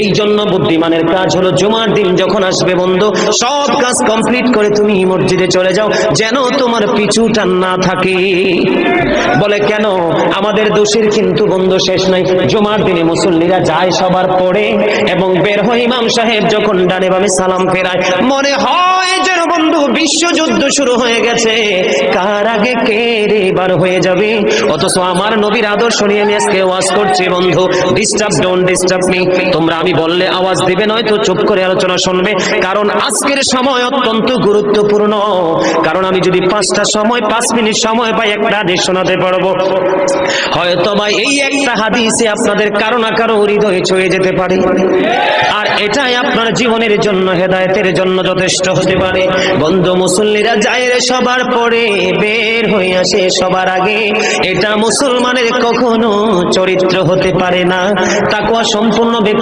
এই জন্য বুদ্ধিমানের কাজ হলো জুমার দিন যখন আসবে বন্ধু, সব কাজ কমপ্লিট করে তুমি মসজিদে চলে যাও, যেন তোমার পিছু টান না থাকে। বলে কেন? আমাদের দোষের কিন্তু বন্ধু শেষ নাই। জুমার দিনে মুসল্লিরা যায় সবার পরে এবং বের হয়, ইমাম সাহেব যখন ডানে বামে সালাম ফেরায়, মনে হয় যেন বন্ধু বিশ্বযুদ্ধ শুরু হয়ে গেছে, কার আগে কে রে এবার হয়ে যাবে। অথচ আমার নবীর আদর্শ নিয়ে আমি আজকে ওয়াজ করছি বন্ধু, ডিস্টার্ব ডোন্ট ডিস্টার্ব মি। তোমরা আমি বললে আওয়াজ দিবে, নয়তো চুপ করে আলোচনা শুনবে, কারণ আজকের সময় অত্যন্ত গুরুত্বপূর্ণ। কারণ আমি যদি 5 মিনিট সময় পাই, একটা হাদিস শোনাতে পারবো। হয়তো বা এই একটা হাদিসে আপনাদের কারো না কারো হৃদয়ে ছুঁয়ে যেতে পারে, আর এটাই আপনার জীবনের জন্য, হেদায়েতের জন্য যথেষ্ট হতে পারে। বন্ধু, মুসল্লিরা যায় রে সবার পরে, বের হয়ে আসে সবার আগে, এটা মুসলমানের কখনো চরিত্র হতে পারে না। তাকওয়া সম্পূর্ণ ব্যক্তি